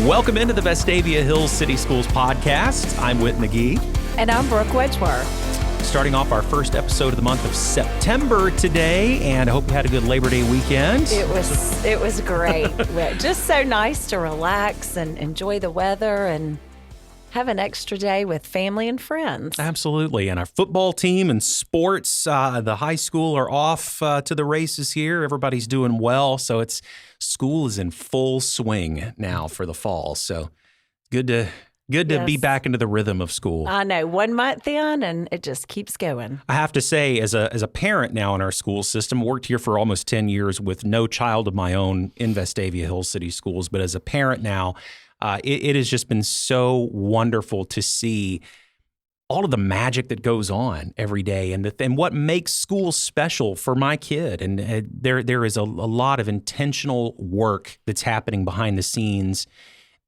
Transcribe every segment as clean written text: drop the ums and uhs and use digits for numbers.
Welcome into the Vestavia Hills City Schools podcast. I'm Whit McGee. And I'm Brooke Wedgeworth. Starting off our first episode of the month of September today, and I hope you had a good Labor Day weekend. It was great. Just so nice to relax and enjoy the weather and have an extra day with family and friends. Absolutely. And our football team and sports, the high school are off to the races here. Everybody's doing well. So school is in full swing now for the fall. So good to be back into the rhythm of school. I know, 1 month in and it just keeps going. I have to say, as a parent now in our school system, worked here for almost 10 years with no child of my own in Vestavia Hills City Schools. But as a parent now, it has just been so wonderful to see all of the magic that goes on every day and what makes school special for my kid. And there is a lot of intentional work that's happening behind the scenes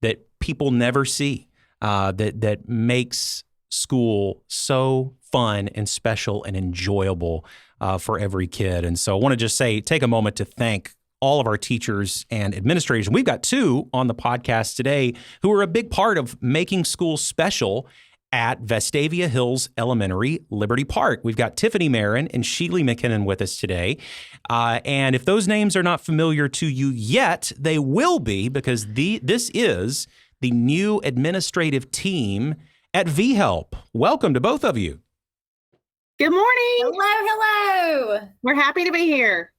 that people never see, that makes school so fun and special and enjoyable for every kid. And so I want to just take a moment to thank all of our teachers and administrators. And we've got two on the podcast today who are a big part of making school special at Vestavia Hills Elementary, Liberty Park. We've got Tiffany Marron and Shealy McKinnon with us today. And if those names are not familiar to you yet, they will be, because this is the new administrative team at VHELP. Welcome to both of you. Good morning. Hello. We're happy to be here.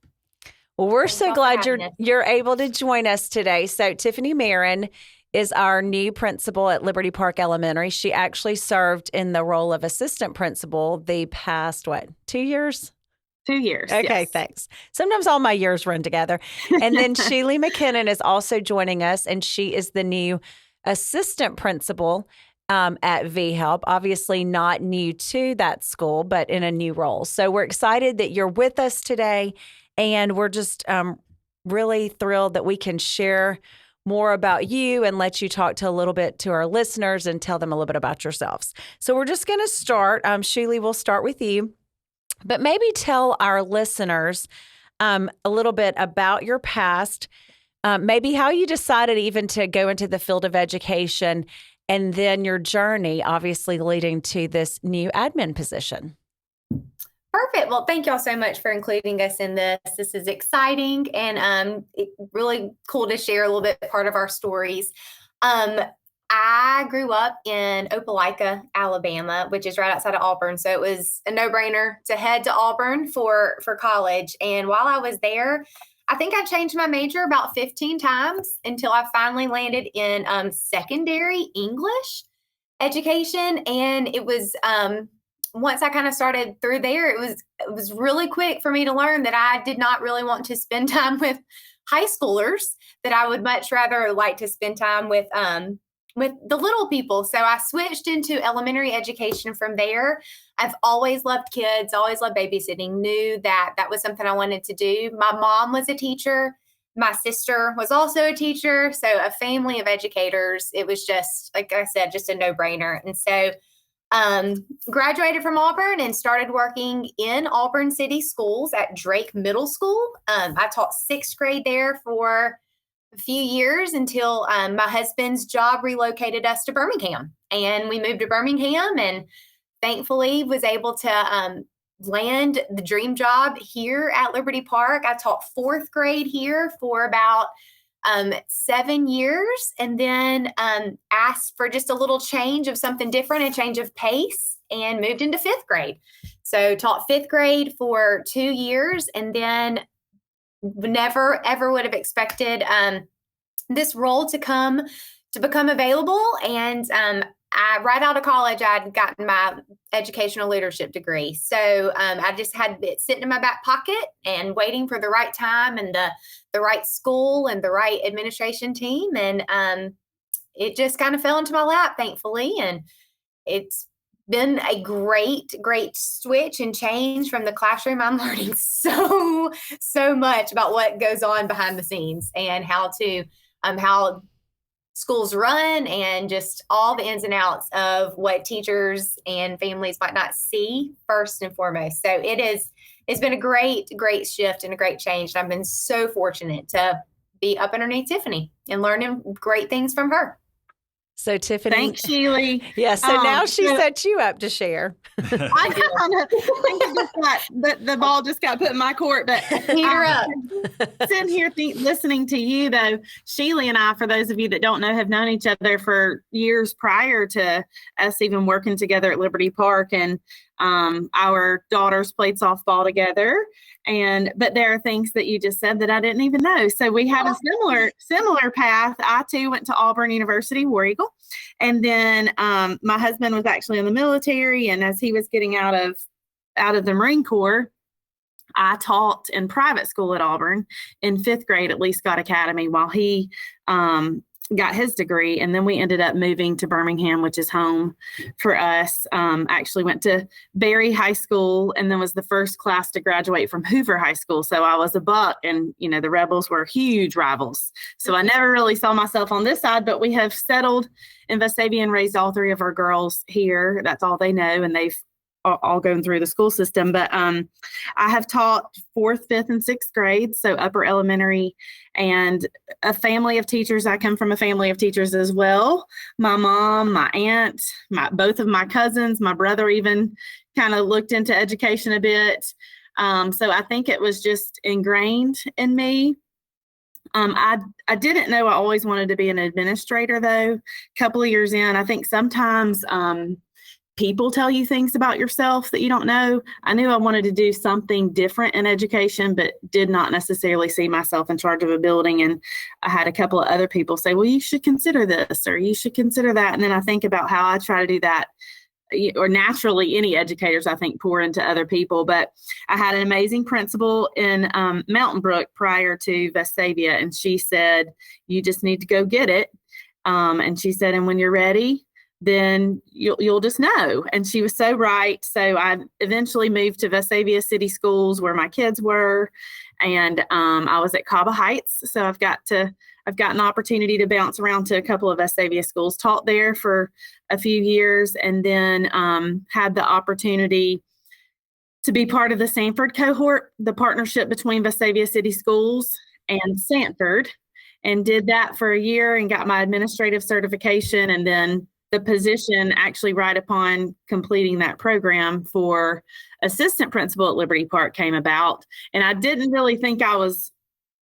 Well, we're so glad you're able to join us today. So Tiffany Marron is our new principal at Liberty Park Elementary. She actually served in the role of assistant principal the past, 2 years? 2 years. Okay, yes. Thanks. Sometimes all my years run together. And then Shealy McKinnon is also joining us, and she is the new assistant principal at VHELP. Obviously not new to that school, but in a new role. So we're excited that you're with us today. And we're just really thrilled that we can share more about you and let you talk to a little bit to our listeners and tell them a little bit about yourselves. So we're just going to start. Shealy, we'll start with you. But maybe tell our listeners a little bit about your past, maybe how you decided even to go into the field of education, and then your journey, obviously leading to this new admin position. Perfect. Well, thank y'all so much for including us in this. This is exciting and really cool to share a little bit part of our stories. I grew up in Opelika, Alabama, which is right outside of Auburn. So it was a no-brainer to head to Auburn for college. And while I was there, I think I changed my major about 15 times until I finally landed in secondary English education. And it was once I kind of started through there, it was really quick for me to learn that I did not really want to spend time with high schoolers, that I would much rather like to spend time with the little people. So I switched into elementary education from there. I've always loved kids, always loved babysitting, knew that was something I wanted to do. My mom was a teacher. My sister was also a teacher. So a family of educators. It was just, like I said, just a no-brainer. And so graduated from Auburn and started working in Auburn City Schools at Drake Middle School. I taught sixth grade there for a few years until my husband's job relocated us to Birmingham. And we moved to Birmingham and thankfully was able to land the dream job here at Liberty Park. I taught fourth grade here for about 7 years, and then asked for just a little change of something different, a change of pace, and moved into fifth grade. So taught fifth grade for 2 years, and then never ever would have expected this role to become available. And right out of college, I'd gotten my educational leadership degree. So I just had it sitting in my back pocket and waiting for the right time and the right school and the right administration team. And it just kind of fell into my lap, thankfully. And it's been a great switch and change from the classroom. I'm learning so much about what goes on behind the scenes and how schools run and just all the ins and outs of what teachers and families might not see first and foremost. So it's been a great shift and a great change. And I've been so fortunate to be up underneath Tiffany and learning great things from her. So Tiffany, Thanks, Shealy. yeah. So now she set you up to share. I think the ball just got put in my court, but Heat her up. Sitting here listening to you, though, Shealy and I, for those of you that don't know, have known each other for years prior to us even working together at Liberty Park, and our daughters played softball together. But there are things that you just said that I didn't even know. So we have a similar path. I too went to Auburn University, War Eagle, and then my husband was actually in the military, and as he was getting out of the Marine Corps, I taught in private school at Auburn in 5th grade at Lee Scott Academy while he got his degree. And then we ended up moving to Birmingham, which is home for us. Actually went to Berry High School and then was the first class to graduate from Hoover High School. So I was a Buck, and, the Rebels were huge rivals. So I never really saw myself on this side, but we have settled in Vestavia and raised all 3 of our girls here. That's all they know. And they've all going through the school system. But I have taught 4th, 5th, and 6th grade, so upper elementary, and a family of teachers. I come from a family of teachers as well. My mom, my aunt, both of my cousins, my brother even kind of looked into education a bit. So I think it was just ingrained in me. I didn't know I always wanted to be an administrator, though. A couple of years in, I think sometimes people tell you things about yourself that you don't know. I knew I wanted to do something different in education, but did not necessarily see myself in charge of a building. And I had a couple of other people say, well, you should consider this or you should consider that. And then I think about how I try to do that, or naturally any educators, I think, pour into other people. But I had an amazing principal in Mountain Brook prior to Vestavia, and she said, you just need to go get it. And she said, and when you're ready, then you'll just know. And she was so right. So I eventually moved to Vestavia City Schools where my kids were. And I was at Caba Heights. So I've got an opportunity to bounce around to a couple of Vestavia schools, taught there for a few years, and then had the opportunity to be part of the Sanford cohort, the partnership between Vestavia City Schools and Sanford, and did that for a year and got my administrative certification. And then the position actually right upon completing that program for assistant principal at Liberty Park came about. And I didn't really think I was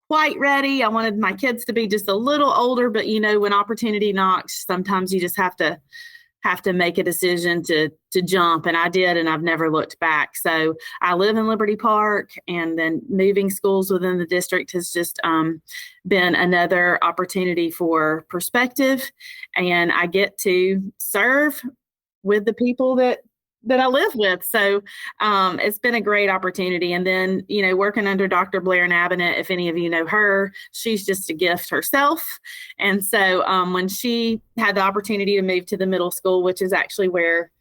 quite ready. I wanted my kids to be just a little older, but when opportunity knocks, sometimes you just have to make a decision to jump. And I did, and I've never looked back. So I live in Liberty Park, and then moving schools within the district has just been another opportunity for perspective. And I get to serve with the people that I live with. So it's been a great opportunity. And then, working under Dr. Blair Nabinet, if any of you know her, she's just a gift herself. And so when she had the opportunity to move to the middle school, which is actually where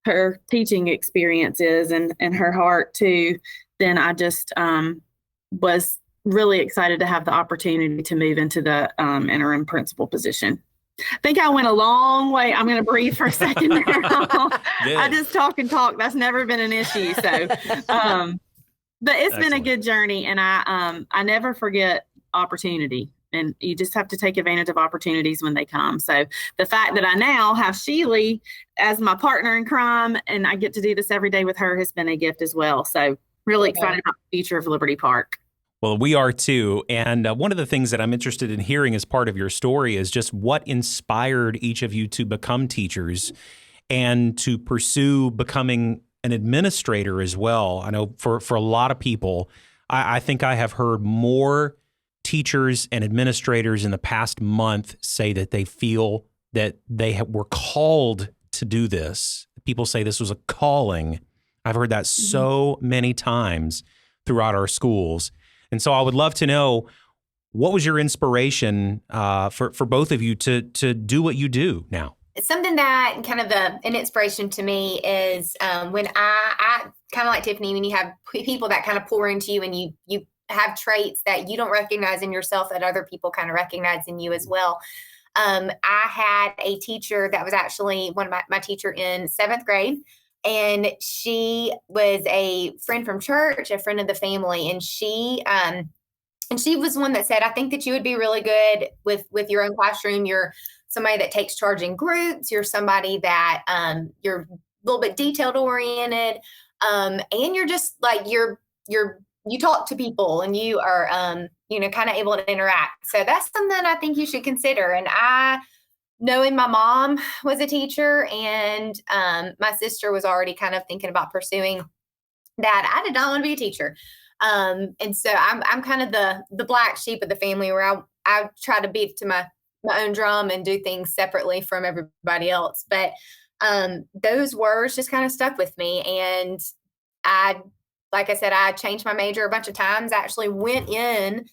her teaching experience is and her heart too, then I just was really excited to have the opportunity to move into the interim principal position. I think I went a long way. I'm going to breathe for a second now. I just talk and talk. That's never been an issue. So, but it's been a good journey, and I never forget opportunity, and you just have to take advantage of opportunities when they come. So the fact that I now have Shealy as my partner in crime, and I get to do this every day with her, has been a gift as well. So really excited about the future of Liberty Park. Well, we are too. And one of the things that I'm interested in hearing as part of your story is just what inspired each of you to become teachers and to pursue becoming an administrator as well. I know for a lot of people, I think I have heard more teachers and administrators in the past month say that they feel that they were called to do this. People say this was a calling. I've heard that so many times throughout our schools. And so I would love to know, what was your inspiration for both of you to do what you do now? It's something that kind of an inspiration to me is when I kind of like Tiffany, when you have people that kind of pour into you and you have traits that you don't recognize in yourself that other people kind of recognize in you as well. I had a teacher that was actually one of my teacher in 7th grade. And she was a friend from church, a friend of the family. And she And she was one that said, I think that you would be really good with your own classroom. You're somebody that takes charge in groups. You're somebody that you're a little bit detailed oriented. And you're just like, you talk to people and you are, kind of able to interact. So that's something I think you should consider. And knowing my mom was a teacher and my sister was already kind of thinking about pursuing that, I did not want to be a teacher. And so I'm kind of the black sheep of the family, where I try to beat to my own drum and do things separately from everybody else. But those words just kind of stuck with me. And like I said, I changed my major a bunch of times. I actually went in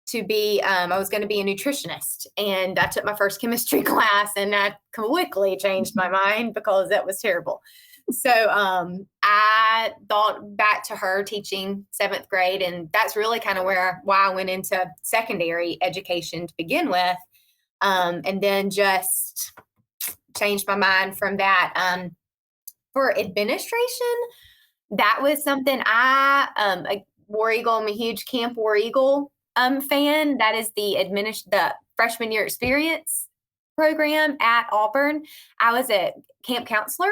to be, I was going to be a nutritionist, and I took my first chemistry class, and I quickly changed my mind because that was terrible. So I thought back to her teaching 7th grade, and that's really kind of why I went into secondary education to begin with, and then just changed my mind from that. For administration, that was something a War Eagle. I'm a huge Camp War Eagle fan. That is the freshman year experience program at Auburn. I was a camp counselor.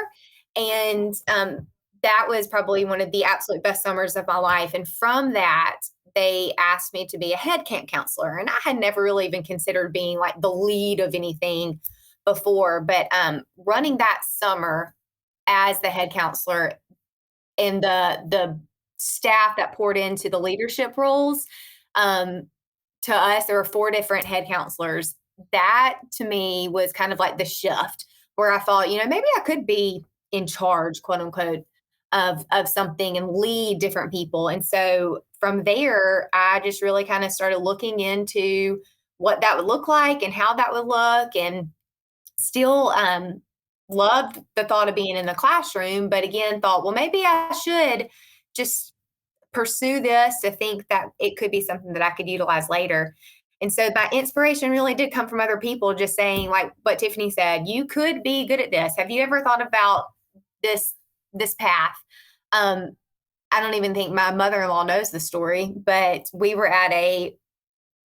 And that was probably one of the absolute best summers of my life. And from that, they asked me to be a head camp counselor. And I had never really even considered being like the lead of anything before. But running that summer as the head counselor and the staff that poured into the leadership roles, to us, there were 4 different head counselors. That to me was kind of like the shift where I thought, maybe I could be in charge, quote unquote, of something and lead different people. And so from there, I just really kind of started looking into what that would look like and how that would look, and still loved the thought of being in the classroom, but again, thought, well, maybe I should just pursue this to think that it could be something that I could utilize later. And so my inspiration really did come from other people just saying, like what Tiffany said, you could be good at this. Have you ever thought about this path? I don't even think my mother-in-law knows the story, but we were at a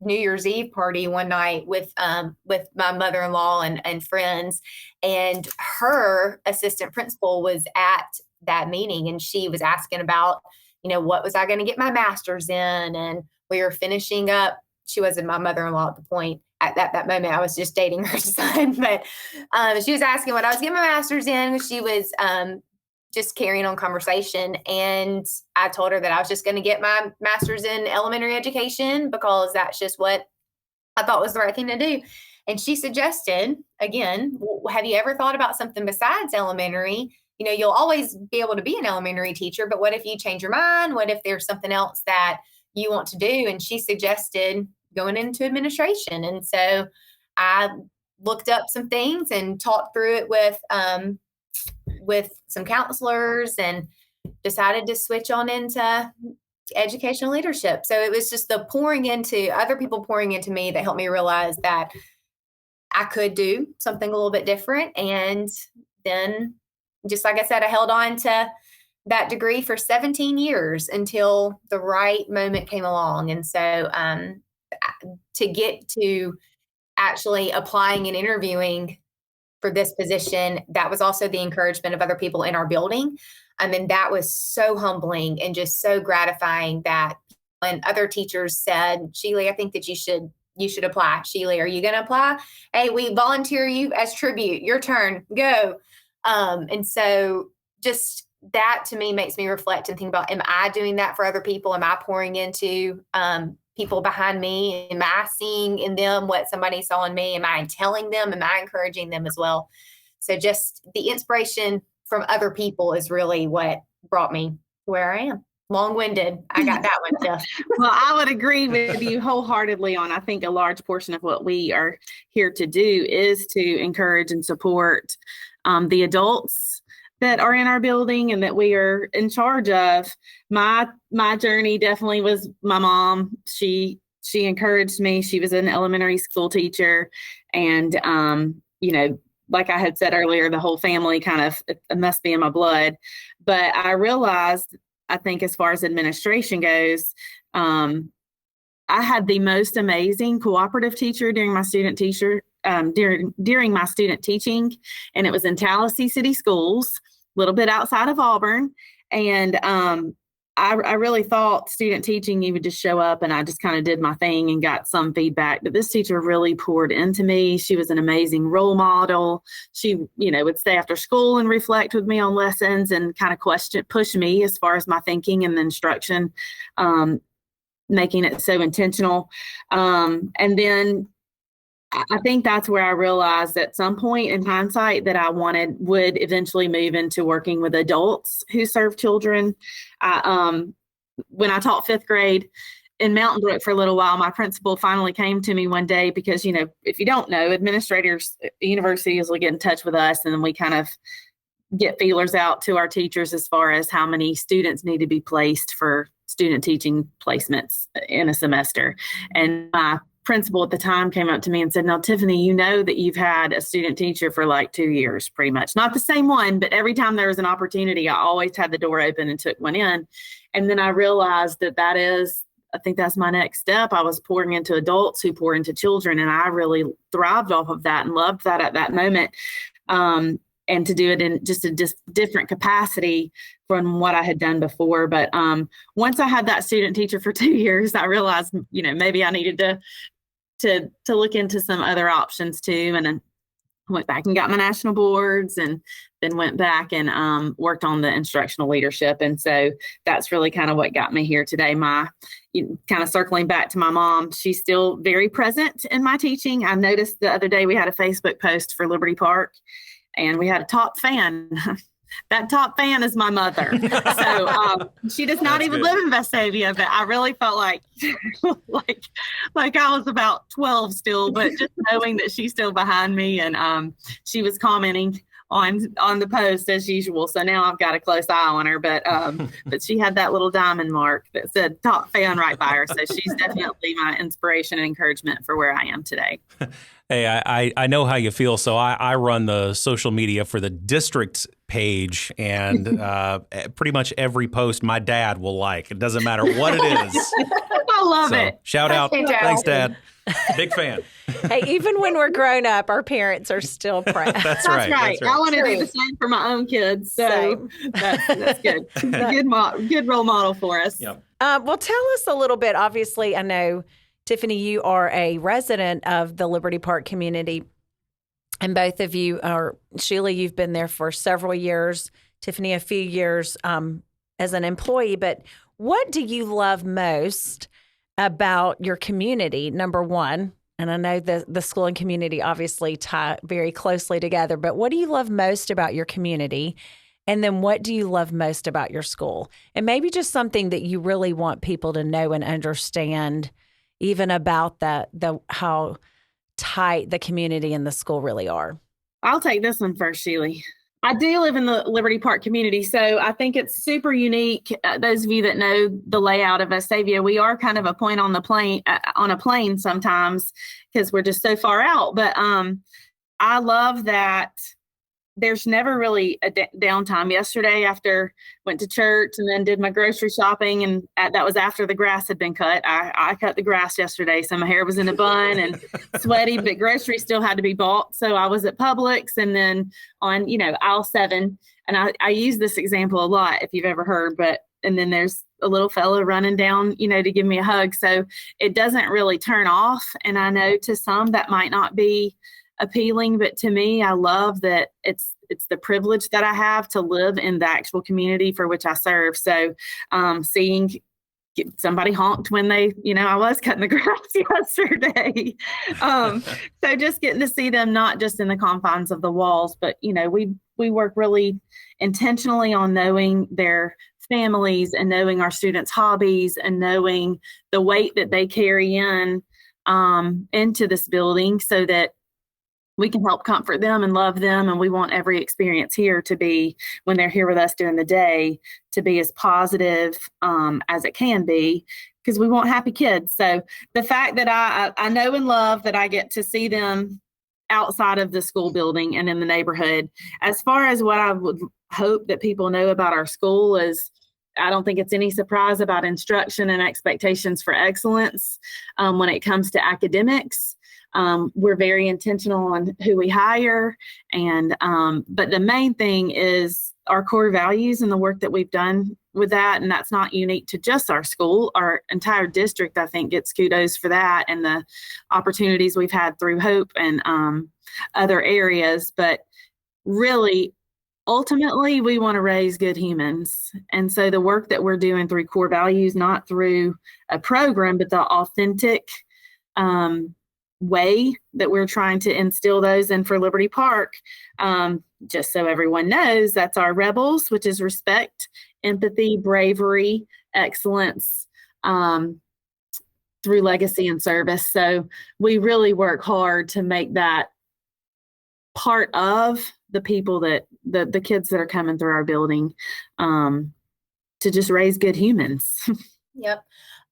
New Year's Eve party one night with my mother-in-law and friends, and her assistant principal was at that meeting, and she was asking about, what was I going to get my master's in? And we were finishing up. She wasn't my mother-in-law at the point. At that moment, I was just dating her son, but she was asking what I was getting my master's in. She was just carrying on conversation. And I told her that I was just going to get my master's in elementary education because that's just what I thought was the right thing to do. And she suggested, again, well, have you ever thought about something besides elementary? You'll always be able to be an elementary teacher, but what if you change your mind? What if there's something else that you want to do? And she suggested going into administration. And so I looked up some things and talked through it with some counselors and decided to switch on into educational leadership. So it was just the other people pouring into me that helped me realize that I could do something a little bit different. And then, just like I said, I held on to that degree for 17 years until the right moment came along. And so to get to actually applying and interviewing for this position, that was also the encouragement of other people in our building. And that was so humbling and just so gratifying that when other teachers said, Shealy, I think that you should apply. Shealy, are you going to apply? Hey, we volunteer you as tribute. Your turn. Go. And so just that to me makes me reflect and think about, am I doing that for other people? Am I pouring into people behind me? Am I seeing in them what somebody saw in me? Am I telling them? Am I encouraging them as well? So just the inspiration from other people is really what brought me where I am. Long-winded. I got that one, Tiff. Well, I would agree with you wholeheartedly on, I think a large portion of what we are here to do is to encourage and support the adults that are in our building and that we are in charge of. My journey definitely was my mom. She encouraged me. She was an elementary school teacher, and like I had said earlier, the whole family it must be in my blood. But I realized, I think as far as administration goes, I I had the most amazing cooperative teacher during my student during my student teaching, and it was in Tallahassee City Schools, a little bit outside of Auburn. And I really thought student teaching, you would just show up and I just kind of did my thing and got some feedback. But this teacher really poured into me. She was an amazing role model. She, would stay after school and reflect with me on lessons and kind of push me as far as my thinking and the instruction, making it so intentional. And then I think that's where I realized at some point in hindsight that I would eventually move into working with adults who serve children. When I taught 5th grade in Mountain Brook for a little while, my principal finally came to me one day because, if you don't know, administrators at universities will get in touch with us and then we kind of get feelers out to our teachers as far as how many students need to be placed for student teaching placements in a semester. And my principal at the time came up to me and said, "Now, Tiffany, that you've had a student teacher for like 2 years, pretty much. Not the same one, but every time there was an opportunity, I always had the door open and took one in." And then I realized I think that's my next step. I was pouring into adults who pour into children, and I really thrived off of that and loved that at that moment. And to do it in just a different capacity from what I had done before. But once I had that student teacher for 2 years, I realized, maybe I needed to look into some other options too. And then went back and got my national boards and then went back and worked on the instructional leadership. And so that's really kind of what got me here today. Kind of circling back to my mom, she's still very present in my teaching. I noticed the other day we had a Facebook post for Liberty Park and we had a top fan. That top fan is my mother. So she does not even live in Vestavia, but I really felt like I was about 12 still, but just knowing that she's still behind me and she was commenting on the post as usual. So now I've got a close eye on her, but she had that little diamond mark that said top fan right by her. So she's definitely my inspiration and encouragement for where I am today. Hey, I know how you feel. So I run the social media for the district page, and pretty much every post my dad will like. It doesn't matter what it is. I love it. Shout out. Thanks, Dad. Big fan. Hey, even when we're grown up, our parents are still proud. That's right. I want to do the same for my own kids. So that's good. Good role model for us. Yep. Well, tell us a little bit. Obviously, I know, Tiffany, you are a resident of the Liberty Park community, and both of you are, Shealy, you've been there for several years, Tiffany, a few years as an employee. But what do you love most about your community, number one? And I know the school and community obviously tie very closely together, but what do you love most about your community? And then what do you love most about your school? And maybe just something that you really want people to know and understand, even about how tight the community and the school really are. I'll take this one first, Shealy. I do live in the Liberty Park community, so I think it's super unique. Those of you that know the layout of Vestavia, we are kind of a point on a plane sometimes because we're just so far out. But I love that there's never really a downtime. Yesterday, after went to church and then did my grocery shopping, and that was after the grass had been cut. I cut the grass yesterday, so my hair was in a bun and sweaty, but groceries still had to be bought. So I was at Publix and then on, aisle 7. And I use this example a lot if you've ever heard, and then there's a little fella running down, to give me a hug. So it doesn't really turn off. And I know to some that might not be appealing, but to me, I love that it's the privilege that I have to live in the actual community for which I serve. So seeing somebody honked when they, I was cutting the grass yesterday. So just getting to see them, not just in the confines of the walls, but, we work really intentionally on knowing their families and knowing our students' hobbies and knowing the weight that they carry into this building so that we can help comfort them and love them. And we want every experience here to be, when they're here with us during the day, to be as positive as it can be, because we want happy kids. So the fact that I know and love that I get to see them outside of the school building and in the neighborhood. As far as what I would hope that people know about our school is I don't think it's any surprise about instruction and expectations for excellence when it comes to academics. We're very intentional on who we hire, and but the main thing is our core values and the work that we've done with that. And that's not unique to just our school. Our entire district, I think, gets kudos for that and the opportunities we've had through Hope and other areas. But really, ultimately, we want to raise good humans. And so the work that we're doing through core values, not through a program, but the authentic way that we're trying to instill those in for Liberty Park. Just so everyone knows, that's our rebels, which is respect, empathy, bravery, excellence, through legacy and service. So we really work hard to make that part of the people that the kids that are coming through our building, to just raise good humans. Yep.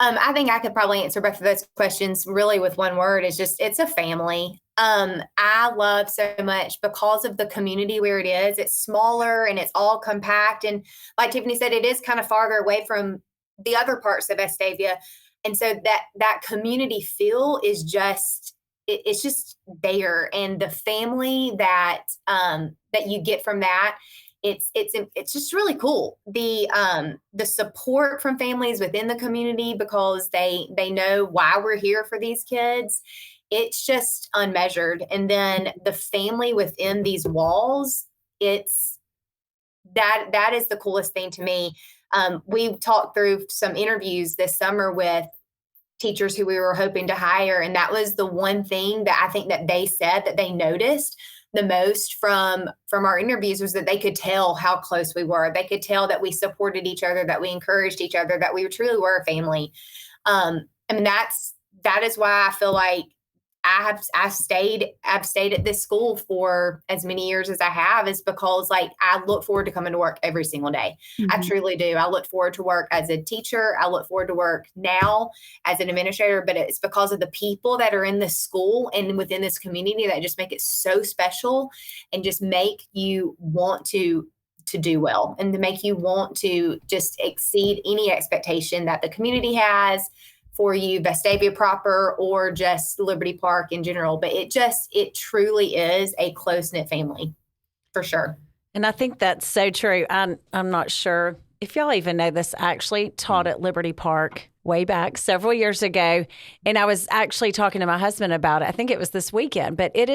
I think I could probably answer both of those questions really with one word. It's a family. I love so much because of the community where it is. It's smaller and it's all compact. And like Tiffany said, it is kind of farther away from the other parts of Vestavia. And so that community feel is just, it's just there. And the family that you get from that, it's just really cool. The support from families within the community, because they know why we're here for these kids. It's just unmeasured. And then the family within these walls, that is the coolest thing to me. We talked through some interviews this summer with teachers who we were hoping to hire. And that was the one thing that I think that they said that they noticed the most from our interviews, was that they could tell how close we were. They could tell that we supported each other, that we encouraged each other, that we truly were a family. I mean, that is why I feel like I've stayed at this school for as many years as I have, is because like I look forward to coming to work every single day. Mm-hmm. I truly do. I look forward to work as a teacher. I look forward to work now as an administrator, but it's because of the people that are in this school and within this community that just make it so special and just make you want to do well and to make you want to just exceed any expectation that the community has for you, Vestavia proper, or just Liberty Park in general. But it truly is a close-knit family, for sure. And I think that's so true. I'm not sure if y'all even know this. I actually taught at Liberty Park way back several years ago. And I was actually talking to my husband about it. I think it was this weekend. But it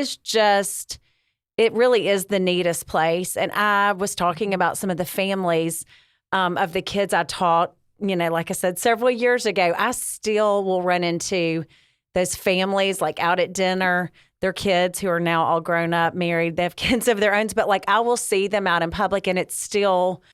really is the neatest place. And I was talking about some of the families of the kids I taught, like I said, several years ago. I still will run into those families like out at dinner, their kids who are now all grown up, married, they have kids of their own, but like I will see them out in public and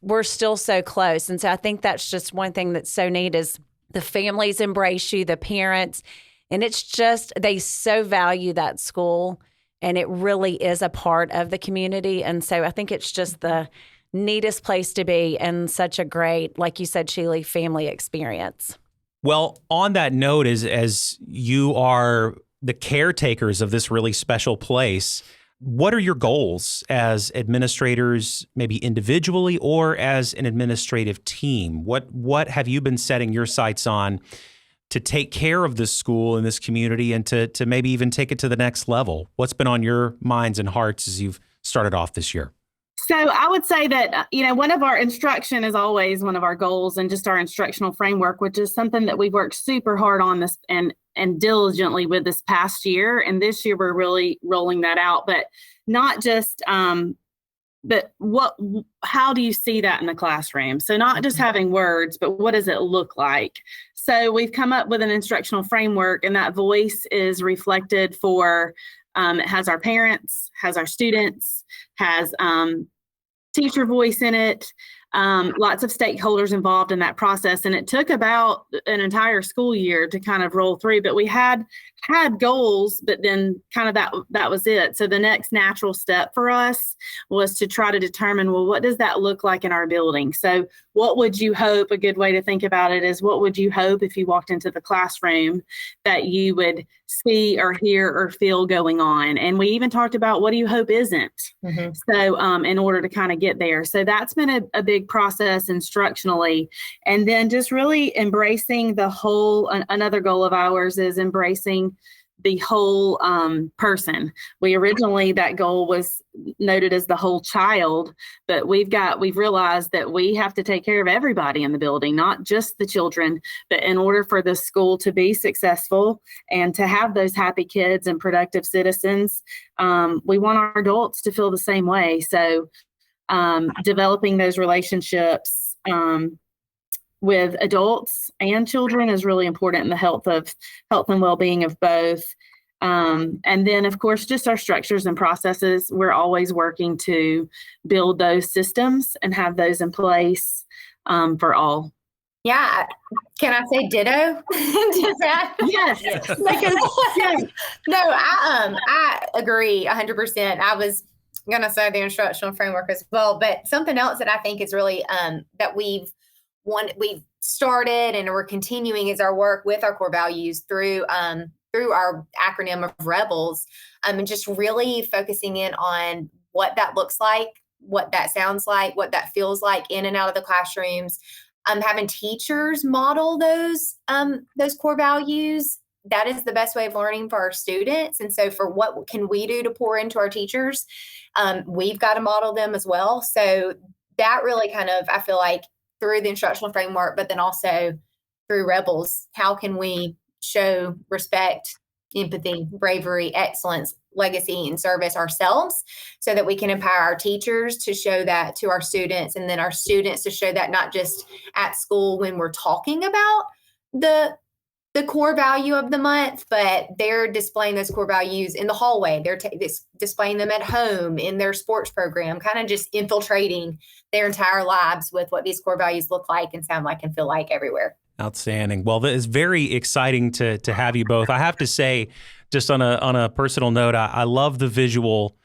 we're still so close. And so I think that's just one thing that's so neat is the families embrace you, the parents, and it's just, they so value that school and it really is a part of the community. And so I think it's just the neatest place to be and such a great, like you said, Shealy, family experience. Well, on that note, as you are the caretakers of this really special place, what are your goals as administrators, maybe individually or as an administrative team? What have you been setting your sights on to take care of this school and this community and to maybe even take it to the next level? What's been on your minds and hearts as you've started off this year? So I would say that, one of our instruction is always one of our goals, and just our instructional framework, which is something that we've worked super hard on this and diligently with this past year. And this year we're really rolling that out, but not just, but how do you see that in the classroom? So not just having words, but what does it look like? So we've come up with an instructional framework, and that voice is reflected for, it has our parents, has our students, has teacher voice in it, lots of stakeholders involved in that process. And it took about an entire school year to kind of roll through, but we had goals, but then kind of that was it. So the next natural step for us was to try to determine, well, what does that look like in our building? So what would you hope, a good way to think about it is, what would you hope if you walked into the classroom that you would see or hear or feel going on? And we even talked about, what do you hope isn't? Mm-hmm. So in order to kind of get there. So that's been a big process instructionally. And then just really embracing the whole, another goal of ours is embracing the whole person. We originally, that goal was noted as the whole child, but we've realized that we have to take care of everybody in the building, not just the children. But in order for the school to be successful and to have those happy kids and productive citizens, we want our adults to feel the same way. So developing those relationships with adults and children is really important in the health and well-being of both. And then, of course, just our structures and processes. We're always working to build those systems and have those in place for all. Yeah. Can I say ditto to that? Yes. Yes. No, I agree 100%. I was going to say the instructional framework as well, but something else that I think is really that we've started and we're continuing is our work with our core values through our acronym of REBELS, and just really focusing in on what that looks like, what that sounds like, what that feels like in and out of the classrooms. Having teachers model those core values, that is the best way of learning for our students. And so for what can we do to pour into our teachers, we've got to model them as well. So that really kind of, I feel like, through the instructional framework, but then also through REBELS, how can we show respect, empathy, bravery, excellence, legacy, and service ourselves so that we can empower our teachers to show that to our students, and then our students to show that not just at school when we're talking about the core value of the month, but they're displaying those core values in the hallway. They're displaying them at home in their sports program, kind of just infiltrating their entire lives with what these core values look like and sound like and feel like everywhere. Outstanding. Well, that is very exciting to have you both. I have to say, just on a personal note, I love the visual,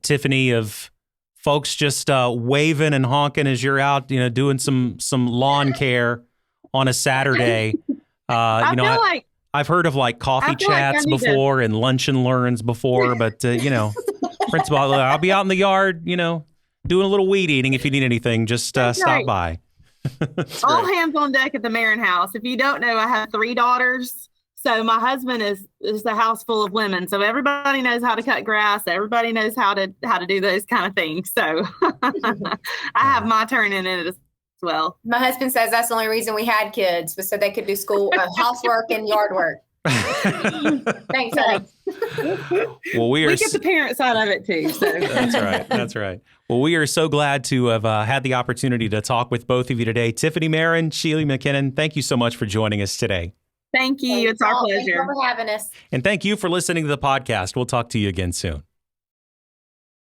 Tiffany, of folks just waving and honking as you're out, doing some lawn care on a Saturday. I've heard of like coffee chats before and lunch and learns before, but principal, I'll be out in the yard, doing a little weed eating. If you need anything, just stop by. All hands on deck at the Marron house. If you don't know, I have 3 daughters. So my husband is a house full of women. So everybody knows how to cut grass. Everybody knows how to do those kind of things. So I have my turn in it as well. My husband says that's the only reason we had kids, was so they could do school, housework and yard work. Thanks, honey. Well, we get the parent side of it too. So. That's right. Well, we are so glad to have had the opportunity to talk with both of you today. Tiffany Marron, Shealy McKinnon, thank you so much for joining us today. Thank you. It's our pleasure. Thank you for having us. And thank you for listening to the podcast. We'll talk to you again soon.